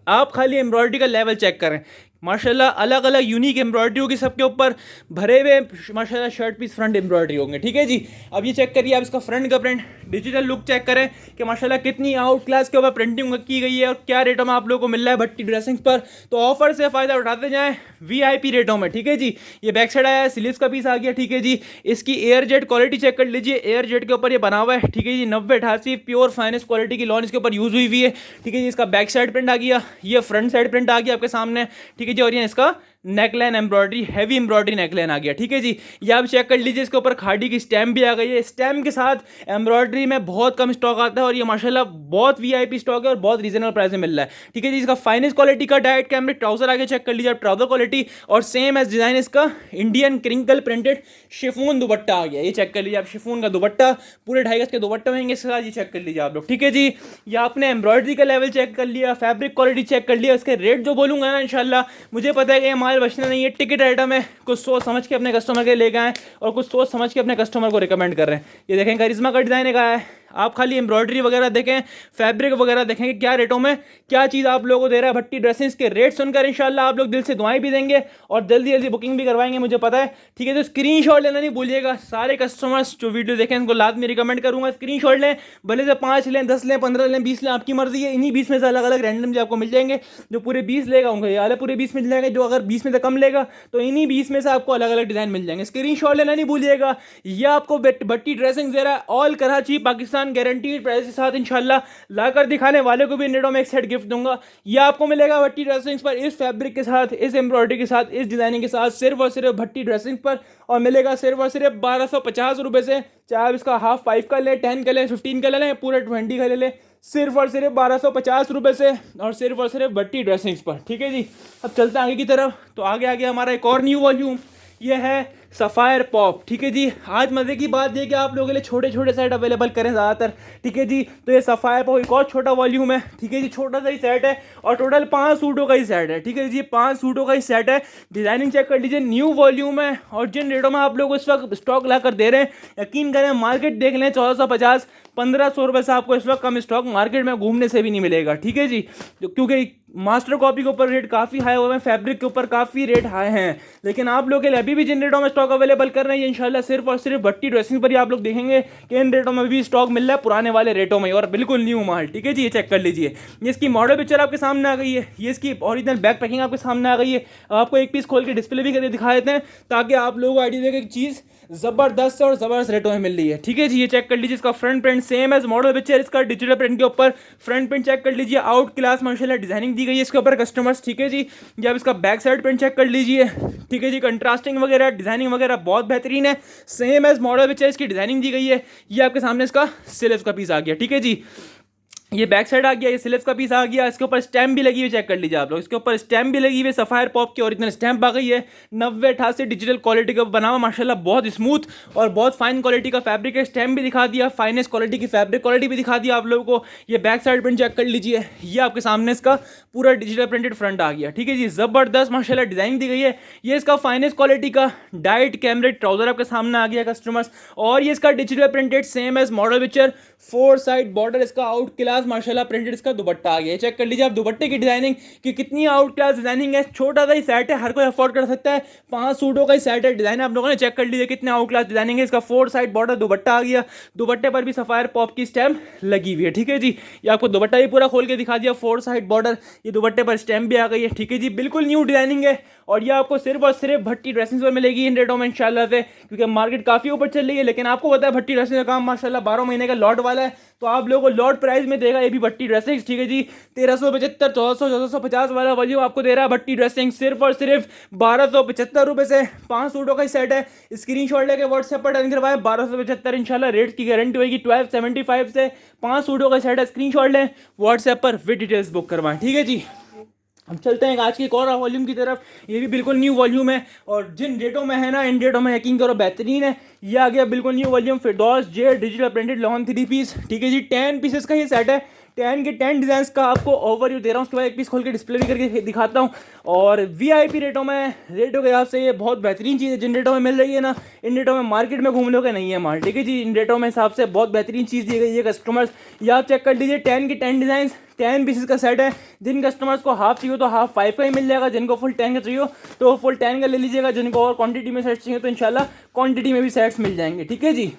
आप खाली एम्ब्रॉयडरी का लेवल चेक करें माशाल्लाह, अलग अलग यूनिक एम्ब्रॉयडरी होगी सबके ऊपर, भरे हुए माशाल्लाह शर्ट पीस फ्रंट एम्ब्रॉयडरी होंगे। ठीक है जी। अब ये चेक करिए आप इसका फ्रंट का प्रिंट, डिजिटल लुक चेक करें कि माशाल्लाह कितनी आउट क्लास के ऊपर प्रिंटिंग की गई है और क्या रेटों में आप लोगों को मिल रहा है भट्टी ड्रेसिंग्स पर। तो ऑफर से फ़ायदा उठाते जाएँ VIP रेटों में। ठीक है जी। ये बैक साइड आया है, स्लीव्स का पीस आ गया। ठीक है जी। इसकी एयर जेट क्वालिटी चेक कर लीजिए, एयर जेट के ऊपर ये बना हुआ है। ठीक है जी। 9088 प्योर फाइनेस्ट क्वालिटी की लॉन इसके ऊपर यूज़ हुई है। ठीक है जी। इसका बैक साइड प्रिंट आ गया, ये फ्रंट साइड प्रिंट आ गया आपके सामने। ठीक है जी। और ये इसका neckline embroidery, heavy embroidery neckline आ गया। ठीक है जी। ये आप चेक कर लीजिए, इसके ऊपर खाड़ी की स्टैम्प भी आ गई है। स्टैम्प के साथ एम्ब्रॉयडरी में बहुत कम स्टॉक आता है और ये माशाल्लाह बहुत VIP स्टॉक है और बहुत रीजनेबल प्राइस में मिल रहा है। ठीक है जी। इसका फाइनेस्ट क्वालिटी का डाइट कैमरिक ट्राउजर आगे चेक कर लीजिए आप, ट्राउजर क्वालिटी, और सेम एज डिजाइन इसका Indian crinkle printed chiffon dupatta आ गया। ये चेक कर लीजिए आप, शिफॉन का दुपट्टा, पूरे 2.5 गज के दुपट्टे होंगे इसके साथ। ये चेक कर लीजिए आप लोग। ठीक है जी। ये आपने एम्ब्रॉयडरी का लेवल चेक कर लिया, फैब्रिक क्वालिटी चेक कर लिया, इसके रेट जो बोलूंगा ना इंशाल्लाह, मुझे पता है कि ये माल बचना नहीं है, टिकट आइटम है। कुछ सोच समझ के अपने कस्टमर के लेके आए और कुछ सोच समझ के अपने कस्टमर को रिकमेंड कर रहे हैं। ये देखें करिश्मा का डिजाइन का है। आप खाली एम्ब्रॉयडरी वगैरह देखें, फैब्रिक वगैरह देखें कि क्या रेटों में क्या चीज़ आप लोगों को दे रहा है भट्टी ड्रेसिंग्स के। रेट सुनकर इंशाल्लाह आप लोग दिल से दुआएं भी देंगे और जल्दी जल्दी बुकिंग भी करवाएंगे, मुझे पता है। ठीक है। तो स्क्रीनशॉट लेना नहीं भूलिएगा। सारे कस्टमर्स जो वीडियो देखें इनको लाजमी रिकमेंड करूंगा स्क्रीनशॉट लें, भले से 5 लें, 10 लें, 15 लें, 20 लें, आपकी मर्जी है। इन्हीं 20 में से अलग अलग रैंडम जो आपको मिल जाएंगे। जो पूरे 20 लेगा उनको ये वाले पूरे 20 मिल जाएंगे, जो अगर 20 में से कम लेगा तो इन्हीं 20 में से आपको अलग अलग डिजाइन मिल जाएंगे। स्क्रीनशॉट लेना नहीं भूलिएगा। ये आपको भट्टी ड्रेसिंग दे रहा है ऑल कराची पाकिस्तान जान गारंटीड प्राइस के साथ इंशाल्लाह लाकर दिखाने वाले को भी इन रेटों में एक सेट गिफ्ट दूंगा। ये आपको मिलेगा भट्टी ड्रेसिंग्स पर, इस फैब्रिक के साथ, इस एम्ब्रॉयडरी के साथ, इस डिजाइनिंग के साथ, सिर्फ और सिर्फ भट्टी ड्रेसिंग पर, और मिलेगा सिर्फ और सिर्फ 1250 रुपये से। चाहे आप इसका हाफ 5 का ले, 10 का ले, 15 का ले लें, पूरा 20 का ले लें, सिर्फ और सिर्फ 1250 रुपये से, और सिर्फ भट्टी ड्रेसिंग्स पर। ठीक है जी, अब चलते हैं आगे की तरफ। तो आगे आगे हमारा एक और न्यू वॉल्यूम, ये है सफ़ायर पॉप। ठीक है जी, आज मज़े की बात ये कि आप लोगों के लिए छोटे छोटे सेट अवेलेबल करें ज़्यादातर। ठीक है जी, तो ये सफ़ायर पॉप एक और छोटा वॉल्यूम है। ठीक है जी, छोटा सा ही सेट है और टोटल 5 सूटों का ही सेट है। ठीक है जी, 5 सूटों का ही सेट है। डिज़ाइनिंग चेक कर लीजिए, न्यू वॉल्यूम है, और जिन रेटों में आप लोग इस वक्त स्टॉक ला कर दे रहे हैं, यकीन करें मार्केट देख लें, 1450 1500 रुपये से आपको इस वक्त कम स्टॉक मार्केट में घूमने से भी नहीं मिलेगा। ठीक है जी, क्योंकि मास्टर कॉपी के ऊपर रेट काफ़ी हाई हुए हैं, फैब्रिक के ऊपर काफ़ी रेट हाई हैं, लेकिन आप लोग के लिए अभी भी जिन रेटों में स्टॉक अवेलेबल कर रहे हैं इंशाल्लाह सिर्फ और सिर्फ भट्टी ड्रेसिंग पर ही आप लोग देखेंगे कि इन रेटों में भी स्टॉक मिल रहा है, पुराने वाले रेटों में, और बिल्कुल न्यू माल। ठीक है जी, ये चेक कर लीजिए, ये इसकी मॉडल पिक्चर आपके सामने आ गई है, ये इसकी ओरिजिनल बैक पैकिंग आपके सामने आ गई है। आपको एक पीस खोल के डिस्प्ले भी करके दिखा देते हैं ताकि आप लोगों को आइडिया देगा कि चीज़ ज़बरदस्त और ज़बरदस्त रेटों में मिल रही है। ठीक है जी, ये चेक कर लीजिए, इसका front print same as model picture, इसका डिजिटल प्रिंट के ऊपर फ्रंट प्रिंट चेक कर लीजिए, आउट क्लास माशाल्लाह डिजाइनिंग दी गई है इसके ऊपर कस्टमर्स। ठीक है जी, ये आप इसका बैक साइड प्रिंट चेक कर लीजिए। ठीक है जी, कंट्रास्टिंग वगैरह डिजाइनिंग वगैरह बहुत बेहतरीन है, सेम एज मॉडल पिक्चर इसकी डिजाइनिंग दी गई है। ये आपके सामने इसका स्लीव्स का पीस आ गया। ठीक है जी, ये बैक साइड आ गया, ये स्लीव्स का पीस आ गया, इसके ऊपर स्टैम्प भी लगी हुई, चेक कर लीजिए आप लोग, इसके ऊपर स्टैम्प भी लगी हुई है, सफ़ायर पॉप की ओरिजिनल स्टैम्प आ गई है। 90-88 डिजिटल क्वालिटी का बना हुआ माशाल्लाह, बहुत स्मूथ और बहुत फाइन क्वालिटी का फैब्रिक है। स्टैम्प भी दिखा दिया, फाइनेस्ट क्वालिटी की फैब्रिक क्वालिटी भी दिखा दिया आप लोगों को। ये बैक साइड प्रिंट चेक कर लीजिए, ये आपके सामने इसका पूरा डिजिटल प्रिंटेड फ्रंट आ गया। ठीक है जी, ज़बरदस्त माशाल्लाह डिज़ाइन दी गई है। ये इसका फाइनेस्ट क्वालिटी का डाइट कैमरेट ट्राउजर आपके सामने आ गया कस्टमर्स, और ये इसका digital printed same as model picture, 4 side border इसका आउट क्लास माशाल्लाह प्रिंटेड इसका दुपट्टा आ गया। चेक कर लीजिए आप दुपट्टे की डिजाइनिंग कि कितनी आउट क्लास डिजाइनिंग है। छोटा सा ही सेट है, हर कोई अफोर्ड कर सकता है, 5 सूटों का ही सेट है। डिजाइन आप लोगों ने चेक कर लीजिए कितने आउट क्लास डिजाइनिंग है। इसका 4 साइड बॉर्डर दुपट्टा आ गया, दुपट्टे पर भी सफ़ायर पॉप की स्टैम्प लगी हुई है। ठीक है जी, ये आपको दुपट्टा भी पूरा खोल के दिखा दिया, 4 साइड बॉर्डर, ये दुपट्टे पर स्टैम्प भी आ गई है। ठीक है जी, बिल्कुल न्यू डिजाइनिंग है, और ये आपको सिर्फ और सिर्फ भट्टी ड्रेसिंग पर मिलेगी इन रेटों में इंशाल्लाह से, क्योंकि मार्केट काफ़ी ऊपर चल रही है। लेकिन आपको पता है भट्टी ड्रेसिंग का काम माशाल्लाह 12 महीने का लॉट वाला है, तो आप लोगों को लॉट प्राइस में देगा ये भी भट्टी ड्रेसिंग। ठीक है जी, 1375 1400 1450 वाला वॉल्यूम आपको दे रहा है भट्टी ड्रेसिंग सिर्फ और सिर्फ 1275 रुपये से। 5 सूटों का ही सेट है, स्क्रीनशॉट लेके व्हाट्सएप पर डन करवाएं। 1275 इंशाल्लाह रेट की गारंटी होगी। 1275 से 5 सूटों का सेट है, स्क्रीनशॉट लें, व्हाट्सएप पर विद डिटेल्स बुक करवाएं। ठीक है जी, हम चलते हैं आज की एक और वॉल्यूम की तरफ। ये भी बिल्कुल न्यू वॉल्यूम है, और जिन रेटों में है ना, इन रेटों में यकीन करो बेहतरीन है। ये आ गया बिल्कुल न्यू वॉल्यूम फिरदौस जे डिजिटल प्रिंटेड लॉन 3 पीस। ठीक है जी, 10 पीसेस का ये सेट है, 10 के 10 डिजाइन का आपको ओवरव्यू दे रहा हूँ। उसके बाद एक पीस खोल के डिस्प्ले भी करके दिखाता हूँ। और वीआईपी रेटों में, रेटों के हिसाब से ये बहुत बेहतरीन चीज़ है। जिन रेटों में मिल रही है ना, इन रेटों में मार्केट में घूम लोगे नहीं है माल। ठीक है जी, इन रेटों में हिसाब से बहुत बेहतरीन चीज़ दी गई है कस्टमर्स। ये आप चेक कर लीजिए, 10 के 10 डिजाइन, 10 पीसेस का सेट है। जिन कस्टमर्स को हाफ चाहिए तो हाफ 5 का ही मिल जाएगा, जिनको फुल 10 का चाहिए तो फुल 10 का ले लीजिएगा, जिनको और क्वांटिटी में सेट्स चाहिए तो इंशाल्लाह क्वांटिटी में भी सेट्स मिल जाएंगे। ठीक है जी,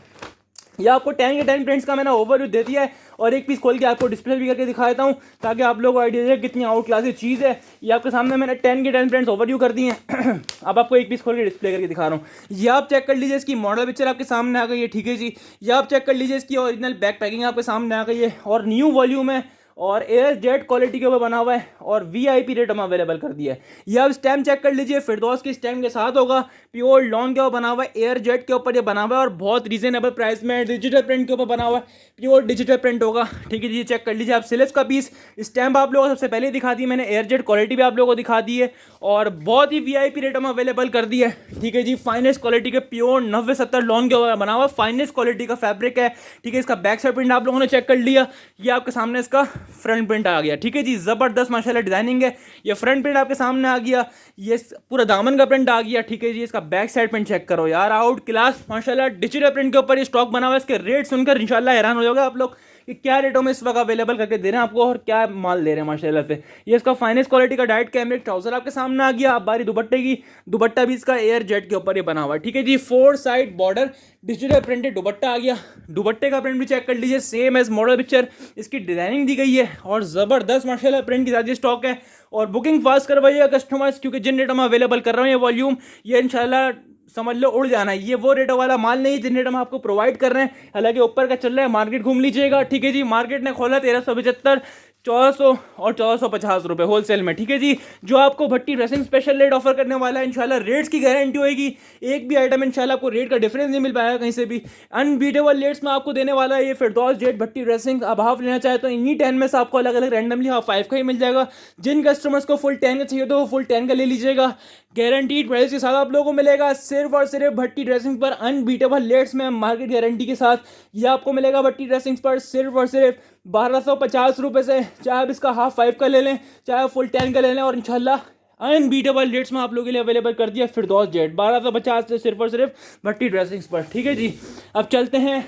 ये आपको 10 के 10 प्रिंट्स का मैंने ओवरव्यू दे दिया है, और एक पीस खोल के आपको डिस्प्ले भी करके दिखा देता हूँ ताकि आप लोगों को आइडिया दे कितनी आउट क्लासेस चीज़ है। ये आपके सामने मैंने 10 के 10 प्रिंट्स ओवरव्यू कर दिए हैं। अब आपको एक पीस खोल के डिस्प्ले करके दिखा रहा हूँ। ये आप चेक कर लीजिए, इसकी मॉडल पिक्चर आपके सामने आ गई है। ठीक है जी, ये आप चेक कर लीजिए, इसकी ओरिजिनल बैक पैकिंग आपके सामने आ गई है, और न्यू वॉल्यूम है, और एयर जेट क्वालिटी के ऊपर बना हुआ है, और वीआईपी रेट हम अवेलेबल कर दिया है। ये आप स्टैम्प चेक कर लीजिए, फिरदौस की स्टैम्प के साथ होगा, प्योर लॉन के ऊपर बना हुआ है, एयर जेट के ऊपर ये बना हुआ है, और बहुत रीजनेबल प्राइस में डिजिटल प्रिंट के ऊपर बना हुआ है, प्योर डिजिटल प्रिंट होगा। ठीक है जी, चेक कर लीजिए आप, स्लीव्स का पीस स्टैम्प आप लोगों को सबसे पहले दिखा दी मैंने, एयर जेट क्वालिटी भी आप लोगों को दिखा दी है, और बहुत ही वीआईपी रेट हम अवेलेबल कर दी है। ठीक है जी, फाइनेस्ट क्वालिटी के प्योर 90-70 लॉन के ऊपर बना हुआ, फाइनेस्ट क्वालिटी का फैब्रिक है। ठीक है, इसका बैक साइड प्रिंट आप लोगों ने चेक कर लिया, ये आपके सामने इसका फ्रंट प्रिंट आ गया। ठीक है जी, जबरदस्त माशाल्लाह डिजाइनिंग है। ये फ्रंट प्रिंट आपके सामने आ गया, ये पूरा दामन का प्रिंट आ गया। ठीक है जी, इसका बैक साइड प्रिंट चेक करो यार, आउट क्लास माशाल्लाह डिजिटल प्रिंट के ऊपर ये स्टॉक बना हुआ है। इसके रेट सुनकर इंशाल्लाह हैरान हो जाओगे आप लोग कि क्या रेटों में इस वक्त अवेलेबल करके दे रहे हैं आपको, और क्या माल दे रहे हैं माशाल्लाह से। ये इसका फाइनेस्ट क्वालिटी का डाइट कैमरिक ट्राउजर आपके सामने आ गया। अब बारी दुपट्टे की, दुपट्टा भी इसका एयर जेट के ऊपर ये बना हुआ है। ठीक है जी, 4 side border digital printed dupatta आ गया। दुपट्टे का प्रिंट भी चेक कर लीजिए, सेम एज मॉडल पिक्चर इसकी डिजाइनिंग दी गई है, और ज़बरदस्त माशाल्लाह प्रिंट के साथ ये स्टॉक है। और बुकिंग फास्ट करवाइएगा कस्टमर्स, क्योंकि जिन रेटों में अवेलेबल कर रहे हैं ये वॉल्यूम, ये इंशाल्लाह समझ लो उड़ जाना है। ये वो रेटों वाला माल नहीं है जिन रेट हम आपको प्रोवाइड कर रहे हैं, हालांकि ऊपर का चल रहा है, मार्केट घूम लीजिएगा। ठीक है जी, मार्केट ने खोला 1375, 1400 और 1450 रुपये होलसेल में। ठीक है जी, जो आपको भट्टी ड्रेसिंग स्पेशल रेट ऑफर करने वाला है, इंशाल्लाह रेट्स की गारंटी होगी, एक भी आइटम इंशाल्लाह आपको रेट का डिफरेंस नहीं मिल पाएगा कहीं से भी। अनबीटेबल रेट्स में आपको देने वाला है ये फिरदौस जेट भट्टी ड्रेसिंग। अब हाफ लेना चाहे तो इन्हीं 10 में से आपको अलग अलग रैंडमली हाफ 5 का ही मिल जाएगा। जिन कस्टमर्स को फुल 10 का चाहिए तो वो फुल 10 का ले लीजिएगा, गारंटीड प्राइस के साथ आप लोगों को मिलेगा, सिर्फ और सिर्फ भट्टी ड्रेसिंग पर अनबीटेबल रेट्स में मार्केट गारंटी के साथ। ये आपको मिलेगा भट्टी ड्रेसिंग्स पर सिर्फ और सिर्फ 1250 रुपये से। चाहे आप इसका हाफ 5 का ले लें, चाहे फुल 10 का ले लें, और इंशाल्लाह अनबीटेबल रेट्स में आप लोगों के लिए अवेलेबल कर दिया फिरदौस जेट 1250 से सिर्फ और सिर्फ भट्टी ड्रेसिंग्स पर। ठीक है जी, अब चलते हैं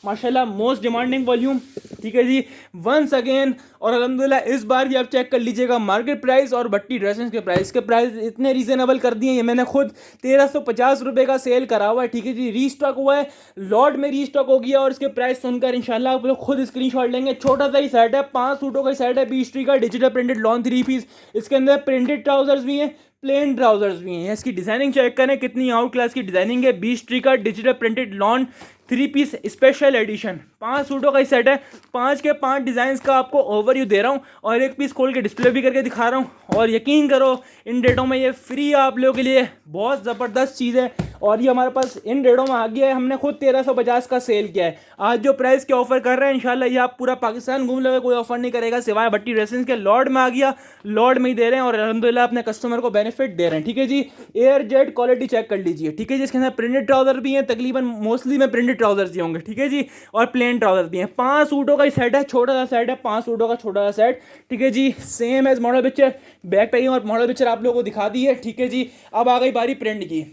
माशाल्लाह मोस्ट डिमांडिंग वॉल्यूम। ठीक है जी, वंस अगेन, और अल्हम्दुलिल्लाह इस बार भी आप चेक कर लीजिएगा मार्केट प्राइस और भट्टी ड्रेसिंग्स के प्राइस इतने रीजनेबल कर दिए हैं। ये मैंने खुद 1350 रुपये का सेल करा हुआ है। ठीक है जी, रीस्टॉक हुआ है, लॉट में रीस्टॉक हो गया, और इसके प्राइस सुनकर इंशाल्लाह आप लोग खुद स्क्रीनशॉट लेंगे। छोटा सा ही सेट है, 5 सूटों का सेट है, 20 का डिजिटल प्रिंटेड लॉन 3 पीस। इसके अंदर प्रिंटेड ट्राउजर्स भी हैं, प्लेन ट्राउजर्स भी हैं। इसकी डिजाइनिंग चेक करें कितनी आउट क्लास की डिजाइनिंग है। 20 का digital printed lawn 3 piece special edition, 5 सूटों का ही सेट है। 5 के 5 डिज़ाइन का आपको ओवरव्यू दे रहा हूँ और एक पीस खोल के डिस्प्ले भी करके दिखा रहा हूँ। और यकीन करो इन रेटों में ये फ्री है आप लोगों के लिए, बहुत ज़बरदस्त चीज़ है। और ये हमारे पास इन रेटों में आ गया है, हमने खुद 1350 का सेल किया है। आज जो प्राइस के ऑफर कर रहे हैं इंशाल्लाह ये आप पूरा पाकिस्तान घूम लोगे, कोई ऑफर नहीं करेगा सिवाय भट्टी ड्रेसिंग्स के। लॉर्ड में आ गया, लॉर्ड में ही दे रहे हैं और अल्हम्दुलिल्लाह अपने कस्टमर को बेनिफिट दे रहे हैं। ठीक है जी, एयर जेट क्वालिटी चेक कर लीजिए। ठीक है जी, इसके अंदर प्रिंटेड ट्राउजर भी हैं, तकरीबन मोस्टली में प्रिंटेड ट्राउजर्स दिए होंगे। ठीक है जी, और प्लेन ट्राउजर भी हैं। 5 सूटों का ही सेट है, छोटा सा सेट है, 5 सूटों का छोटा सा सेट। ठीक है जी, same as model picture, back packing और मॉडल पिक्चर आप लोगों को दिखा दी है। ठीक है जी, अब आ गई बारी प्रिंट की।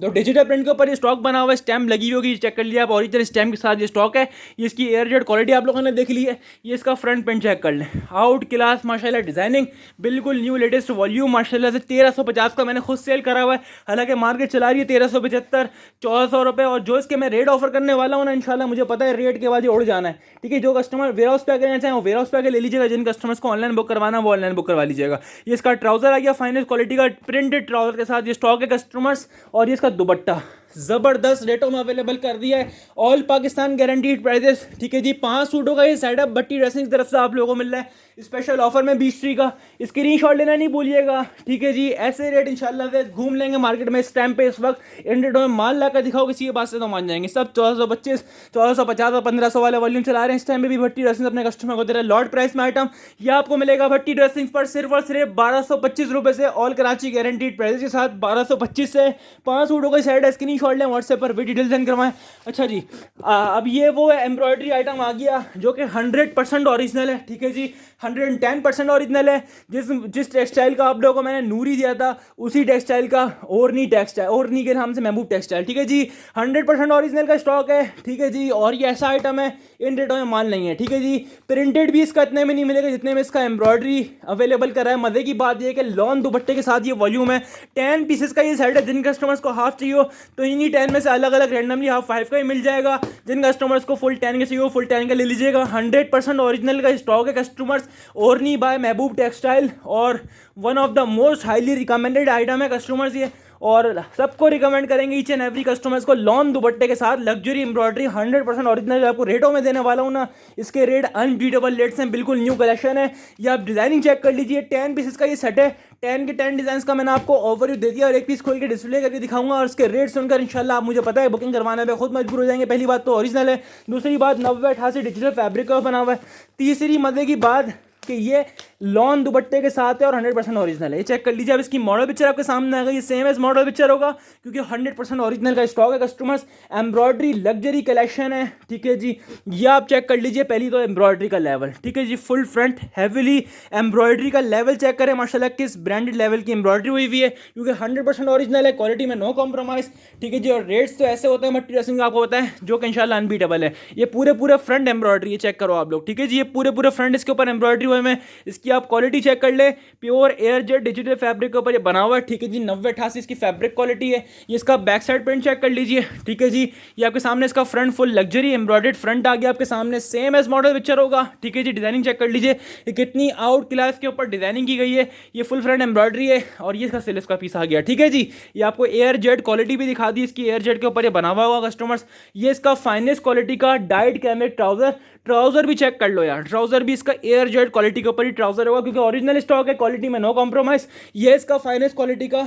तो डिजिटल प्रिंट के ऊपर ये स्टॉक बना हुआ है, स्टैम्प लगी होगी, चेक कर लिया आप, ओरिजिनल स्टैम्प के साथ ये स्टॉक है। ये इसकी एयर जेट क्वालिटी आप लोगों ने देख ली है। ये इसका फ्रंट प्रिंट चेक कर लें, आउट क्लास माशाल्लाह डिजाइनिंग, बिल्कुल न्यू लेटेस्ट वॉल्यूम माशाल्लाह से। 1350 का मैंने खुद सेल करा हुआ है, हालांकि मार्केट चला रही है 1375, 1400 रुपये। और जो इसके मैं रेट ऑफर करने वाला हूँ ना, इंशाल्लाह मुझे पता है रेट के बाद ये उड़ जाना है। ठीक है, जो कस्टमर वेयर हाउस पे आकर लेना चाहें वो वेयर हाउस पे आकर ले लीजिएगा, जिन कस्टमर्स को ऑनलाइन बुक करवाना वो ऑनलाइन बुक करवा लीजिएगा। ये इसका ट्राउजर आ गया फाइनल क्वालिटी का प्रिंटेड ट्राउजर के साथ, ये स्टॉक है कस्टमर्स। और ये इसका दुपट्टा जबरदस्त रेटों में अवेलेबल कर दिया है, ऑल पाकिस्तान गारंटीड प्राइसेस। ठीक है जी, 5 सूटों का ये सेटअप भट्टी ड्रेसिंग की तरफ से आप लोगों को मिल रहा है स्पेशल ऑफर में 20 का। स्क्रीनशॉट लेना नहीं भूलिएगा। ठीक है जी, ऐसे रेट इंशाल्लाह से घूम लेंगे मार्केट में इस टाइम पे। इस वक्त इन रेटों में माल लाकर दिखाओ किसी के पास से तो मान जाएंगे। सब 1425, 1450 और 1500 वाले वॉल्यूम चला रहे हैं इस टाइम पे भी। भट्टी ड्रेसिंग अपने कस्टमर को दे रहे हैं लॉट प्राइस में आइटम। यह आपको मिलेगा भट्टी ड्रेसिंग पर सिर्फ और सिर्फ 1225 रुपये से, ऑल कराची गारंटीड प्राइस के साथ 1225 से। 5 सूटों का सेट है, स्क्रीनशॉट लें व्हाट्सएप पर, डिटेल सेंड करवाएं। अच्छा जी, अब ये वो एम्ब्रॉयडरी आइटम आ गया जो कि 100% ओरिजिनल है। ठीक है जी, 110% ओरिजिनल है। जिस टेक्सटाइल का आप लोगों को मैंने नूरी दिया था उसी टेक्सटाइल का ओरनी टेक्सटाइल, ओरनी के नाम से महबूब टेक्सटाइल। ठीक है जी, 100% ओरिजिनल का स्टॉक है। ठीक है जी, और ये ऐसा आइटम है इन रेटों में माल नहीं है। ठीक है जी, प्रिंटेड भी इसका इतने में नहीं मिलेगा जितने में इसका एम्ब्रॉयडरी अवेलेबल कर रहा है। मजे की बात यह है कि लॉन दुपट्टे के साथ ये वॉल्यूम है। 10 पीसेस का ये सेट है। जिन कस्टमर्स को हाफ चाहिए हो तो इन्हीं 10 में से अलग अलग रैंडमली हाफ 5 का ही मिल जाएगा। जिन कस्टमर्स को फुल 10 का चाहिए हो फुल 10 का ले लीजिएगा। 100% ओरिजिनल का स्टॉक है कस्टमर्स, ओरनी बाय महबूब टेक्सटाइल, और one of the most highly recommended item है कस्टमर्स ये। और सबको रिकमेंड करेंगे ईच एंड एवरी कस्टमर्स को लॉन दुपट्टे के साथ लग्जरी एम्ब्रॉयडरी 100% ओरिजिनल आपको रेटों में देने वाला हूँ ना। इसके रेट अनबीटेबल रेट्स हैं, बिल्कुल न्यू कलेक्शन है। ये आप डिजाइनिंग चेक कर लीजिए। 10 पीसेस का ये सेट है, 10 के 10 डिजाइन का मैंने आपको ओवरव्यू दे दिया और एक पीस खोल के डिस्प्ले करके दिखाऊंगा। और इसके रेट सुनकर इंशाल्लाह आप मुझे पता है बुकिंग करवाने पे खुद मजबूर हो जाएंगे। पहली बात तो ओरिजिनल है, दूसरी बात 90-88 डिजिटल फैब्रिक का बना हुआ है, तीसरी मजे की बात कि ये लॉन दुपट्टे के साथ है और 100% ओरिजिनल है। ये चेक कर लीजिए। अब इसकी मॉडल पिक्चर आपके सामने आ गई, ये सेम एज मॉडल पिक्चर होगा क्योंकि 100% ओरिजिनल का स्टॉक है कस्टमर्स। एम्ब्रॉयडरी लग्जरी कलेक्शन है। ठीक है जी, ये आप चेक कर लीजिए। पहली तो एम्ब्रॉयडरी का लेवल, ठीक है जी, फुल फ्रंट हैवीली एम्ब्रॉयडरी का लेवल चेक करें माशाल्लाह किस ब्रांडेड लेवल की एम्ब्रॉयडरी हुई हुई है, क्योंकि 100% ओरिजिनल है, क्वालिटी में नो कॉम्प्रोमाइज़। ठीक है जी, और रेट्स तो ऐसे होते हैं भट्टी ड्रेसिंग आपको पता है जो कि इंशाल्लाह अनबीटेबल है। ये पूरे फ्रंट एम्ब्रॉयडरी, ये चेक करो आप लोग। ठीक है जी, ये पूरे फ्रंट इसके ऊपर एम्ब्रॉयडरी हुई हुए हैं। इसकी आप क्वालिटी चेक कर ले, pure air jet digital fabric के ऊपर ये बना हुआ है, ठीक है जी। 9088 इसकी फैब्रिक क्वालिटी है। ये इसका बैक साइड प्रिंट चेक कर लीजिए, ठीक है जी। ये आपके सामने इसका front full luxury embroidered front आ गया आपके सामने, सेम एज मॉडल पिक्चर होगा, ठीक है जी। डिजाइनिंग चेक कर लीजिए, ये कितनी आउट क्लास के ऊपर डिजाइनिंग की गई है। ये फुल फ्रंट एम्ब्रॉयडरी है और ये इसका सिल्क का पीस आ गया, ठीक है जी। ये आपको एयर जेट क्वालिटी भी दिखा दी इसकी, एयर जेट के ऊपर ये बना हुआ होगा कस्टमर्स। ये इसका फाइनेस्ट क्वालिटी का डाइड कैमरेट ट्राउजर भी चेक कर लो यार, ट्राउजर भी इसका एयर जेट क्वालिटी के ऊपर ही ट्राउजर होगा, क्योंकि ओरिजिनल स्टॉक है, क्वालिटी में नो कॉम्प्रोमाइज। ये इसका फाइनेस्ट क्वालिटी का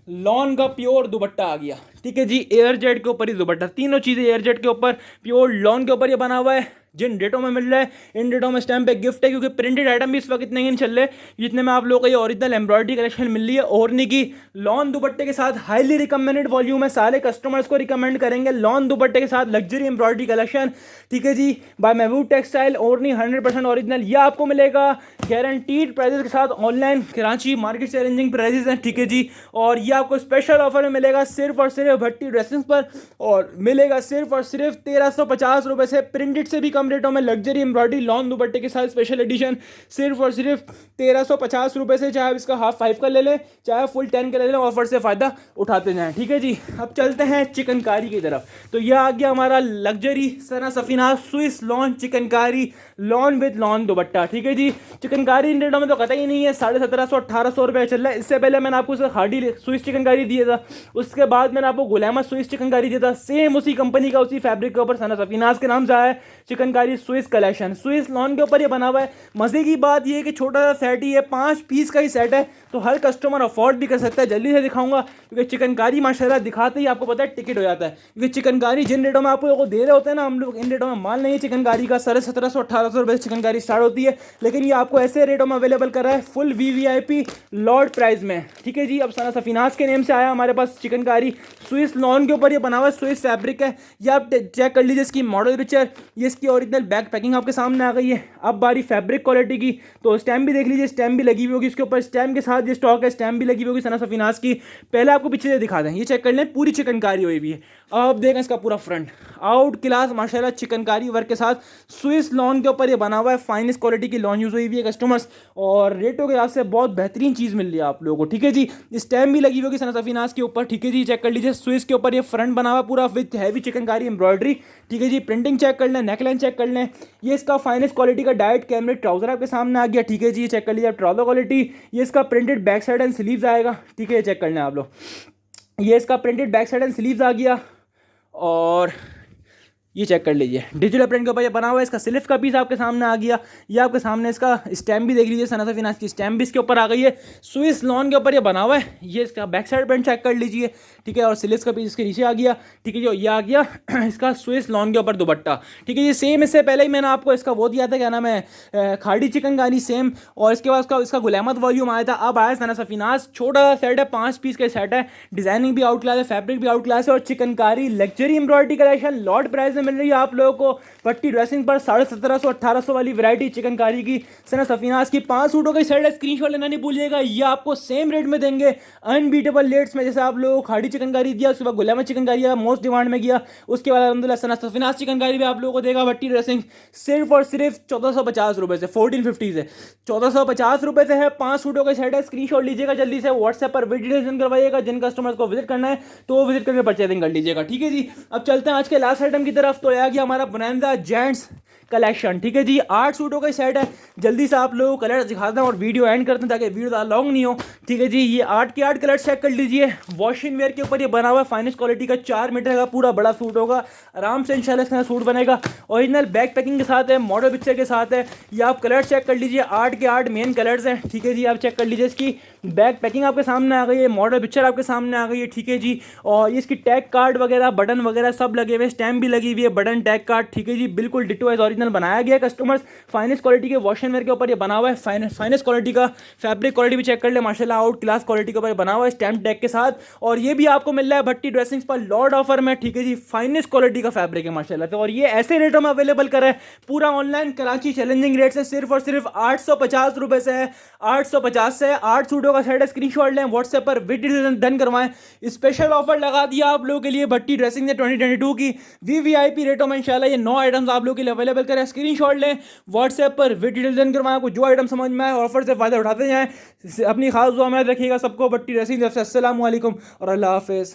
लॉन का प्योर दुपट्टा आ गया, ठीक है जी। एयर जेट के ऊपर ही दुपट्टा, तीनों चीज़ें एयर जेट के ऊपर प्योर लॉन के ऊपर ये बना हुआ है। जिन डेटों में मिल रहा है इन डेटों में स्टैम्प पे गिफ्ट है, क्योंकि प्रिंटेड आइटम भी इस वक्त इतने ही नहीं चल रहे जितने में आप लोगों को ये ओरिजिनल एम्ब्रॉयडरी कलेक्शन मिल रही है। ओरनी की लॉन दुपट्टे के साथ हाईली रिकमेंडेड वॉल्यूम है, सारे कस्टमर्स को रिकमेंड करेंगे लॉन दुपट्टे के साथ लग्जरी एम्ब्रॉयडरी कलेक्शन, ठीक है जी। बाय महबूब टेक्सटाइल, ओरनी 100% ओरिजिनल, यह आपको मिलेगा गारंटीड प्राइजेस के साथ। ऑनलाइन कराची मार्केट से चैलेंजिंग प्राइजेस हैं, ठीक है जी। और ये आपको स्पेशल ऑफर में मिलेगा सिर्फ और सिर्फ भट्टी ड्रेसिंग पर, और मिलेगा सिर्फ और सिर्फ 1350 रुपये से। प्रिंटेड से भी कम रेटों में लग्जरी एम्ब्रॉयडरी लॉन दुपट्टे के साथ स्पेशल एडिशन सिर्फ और सिर्फ 1350 रुपये से। चाहे आप इसका हाफ 5 का ले लें, चाहे फुल 10 का ले लें, ऑफर से फ़ायदा उठाते जाएं, ठीक है जी। अब चलते हैं चिकनकारी की तरफ। तो यह आ गया हमारा luxury Sana Safina Swiss lawn chikankari lawn with lawn दुपट्टा, ठीक है जी। चिकनकारी इन रेटों में तो कतई नहीं है, 1750-1800 रुपये चल रहा है। इससे पहले मैंने आपको उसका खाड़ी स्विस चिकनकारी दिया था, उसके बाद मैंने आपको गुलामा स्विस चिकनकारी दिया था, सेम उसी कंपनी का उसी फैब्रिक के ऊपर सना सफीनाज के नाम से आया है chikankari Swiss collection. Swiss lawn के ऊपर ये बना हुआ है। मजे की बात ये है कि छोटा सा सेट ही है, 5 पीस का ही सेट है, तो हर कस्टमर अफोर्ड भी कर सकता है। जल्दी से दिखाऊंगा क्योंकि चिकनकारी माशाल्लाह दिखाते ही आपको पता है टिकट हो जाता है, क्योंकि चिकनकारी जिन रेटों में आप लोगों को दे रहे होते हैं ना हम लोग, इन रेटों में माल नहीं है चिकनकारी का। 1750-1800 रुपये से चिकनकारी स्टार्ट होती है, लेकिन ये आपको ऐसे रेटों में अवेलेबल कर रहा है फुल VVIP लॉर्ड प्राइस में, ठीक है जी। अब सना सफीनाज के नेम से आया हमारे पास चिकनकारी स्विस लॉन के ऊपर ये बना हुआ है, स्विस फैब्रिक है। ये आप चेक कर लीजिए इसकी मॉडल पिक्चर, ये इसकी ओरिजिनल बैक पैकिंग आपके सामने आ गई है। अब बारी फैब्रिक क्वालिटी की, तो स्टैम्प भी देख लीजिए, स्टैम्प भी लगी हुई होगी इसके ऊपर, स्टैम्प के साथ ये स्टॉक है, स्टैम्प भी लगी हुई होगी सना सफीनाज की। पहले आपको पीछे से दिखा दें, ये चेक कर लें, पूरी चिकनकारी हुई भी है। अब देखें इसका पूरा फ्रंट आउट क्लास माशाल्लाह चिकनकारी वर्क के साथ स्विस लॉन के ऊपर ये बना हुआ है। फाइनेस्ट क्वालिटी की लॉन यूज हुई हुई है कस्टमर्स, और रेटों के हिसाब से बहुत बेहतरीन चीज़ मिल रही है आप लोगों को, ठीक है जी। स्टैम्प भी लगी हुई होगी सना सफीनाज के ऊपर, ठीक है जी। चेक कर लीजिए स्विस के ऊपर ये फ्रंट बना हुआ पूरा विद हैवी चिकनकारी एम्ब्रॉयडरी, ठीक है जी। प्रिंटिंग चेक कर लें, नेकलाइन चेक कर लें। ये इसका फाइनेस्ट क्वालिटी का डाइट कैमरेट ट्राउजर आपके सामने आ गया, ठीक है जी। चेक कर लीजिए ट्राउजर क्वालिटी, ये इसका printed back side and sleeves आएगा, ठीक है। चेक कर लें आप लोग, ये इसका printed back side and sleeves आ गया, और ये चेक कर लीजिए डिजिटल प्रिंट के ऊपर ये बना हुआ है। इसका सिल्क का पीस आपके सामने आ गया, ये आपके सामने इसका स्टैम्प भी देख लीजिए, सना सफीनाज की स्टैम्प भी इसके ऊपर आ गई है। स्विस लॉन के ऊपर ये बना हुआ है, ये इसका बैक साइड प्रिंट चेक कर लीजिए, ठीक है। और सिल्क का पीस इसके नीचे आ गया, ठीक है। जो ये आ गया इसका स्विस लॉन के ऊपर दुपट्टा, ठीक है। ये सेम इससे पहले ही मैंने आपको इसका वो दिया था, क्या नाम है, खाड़ी चिकनकारी सेम, और इसके बाद इसका गुलामत वॉल्यूम आया था। अब आया सना सफीनाज, छोटा सा सेट है, 5 पीस का सेट है, डिजाइनिंग भी आउट क्लास है, फैब्रिक भी आउट क्लास है, और chikankari luxury embroidery collection lot price में मिल रही है आप लोगों को पट्टी ड्रेसिंग पर। 1750-1800 वाली वैरायटी चिकनकारी की सना सफीनाज की 5 सूटों का सेट है, स्क्रीनशॉट लेना नहीं भूलिएगा। ये आपको सेम रेट में देंगे अनबीटेबल रेट्स में, जैसे आप लोगों को खाड़ी चिकनकारी दिया, उसके बाद गुलामा चिकनकारी मोस्ट डिमांड में गया, उसके बाद अलहमदुलिल्लाह सना सफीनाज चिकनकारी भी आप लोगों को देगा भट्टी ड्रेसिंग सिर्फ और सिर्फ 1450 रुपये से, 1450 से 1450 रुपये से है। 5 सूटों का सेट है, स्क्रीनशॉट लीजिएगा जल्दी से, व्हाट्सएप पर विजिट करवाइएगा। जिन कस्टमर्स को विजिट करना है तो वो विजिट करके परचेजिंग कर लीजिएगा, ठीक है जी। अब चलते हैं आज के लास्ट आइटम की तरफ, तो आ गया हमारा बनांजा जेंट्स कलेक्शन, ठीक है जी। 8 सूटों का सेट है, जल्दी से आप लोगों को कलर दिखाते हैं और वीडियो एंड करते हैं ताकि वीडियो ज़्यादा लॉन्ग नहीं हो, ठीक है जी। ये 8 के 8 कलर चेक कर लीजिए, वॉशिंग वेयर के ऊपर ये बना हुआ है, फाइनेस्ट क्वालिटी का 4 मीटर का पूरा बड़ा सूट होगा, आराम से इंशाल्लाह इसका सूट बनेगा। ओरिजिनल बैक पैकिंग के साथ है, मॉडल पिक्चर के साथ है। ये आप कलर चेक कर लीजिए, 8 के 8 मेन कलर्स हैं, ठीक है जी। आप चेक कर लीजिए, इसकी बैक पैकिंग आपके सामने आ गई है, मॉडल पिक्चर आपके सामने आ गई है, ठीक है जी। और ये इसकी टैग कार्ड वगैरह बटन वगैरह सब लगे हुए, स्टैम्प भी लगी हुई है, बटन टैग कार्ड, ठीक है जी। बिल्कुल डिटो एज ओरिजिनल बनाया गया कस्टमर्स। फाइनेस्ट क्वालिटी के वॉश एंड वेयर के ऊपर ये बना हुआ है, फाइनेस्ट क्वालिटी का फैब्रिक क्वालिटी भी चेक कर ले माशाल्लाह, आउट क्लास क्वालिटी के ऊपर बना हुआ है स्टैम्प टैग के साथ। और ये भी आपको मिल रहा है भट्टी ड्रेसिंग्स पर लॉर्ड ऑफर में, ठीक है जी। फाइनेस्ट क्वालिटी का फैब्रिक है माशाल्लाह से, और ये ऐसे रेटों में अवेलेबल कर रहा है पूरा ऑनलाइन कराची चैलेंजिंग रेट से, सिर्फ और सिर्फ 850 रुपये से है, 850 से 8 सूटों का सेट है। स्क्रीनशॉट लें, व्हाट्सएप पर वीडियो डन करवाएं। स्पेशल ऑफर लगा दिया आप लोगों के लिए भट्टी ड्रेसिंग ने 2022 की VVIP रेटों में इंशाल्लाह ये 9 आइटम्स आप लोगों के लिए अवेलेबल करें, स्क्रीनशॉट लें, व्हाट्सएप पर विद डिटेल सेंड करवाएं, आपको जो आइटम समझ में आए ऑफर से फ़ायदा उठाते जाएं। अपनी खास दुआ में रखिएगा सबको। भट्टी रेसिंग से अस्सलाम वालेकुम और अल्लाह हाफिज़।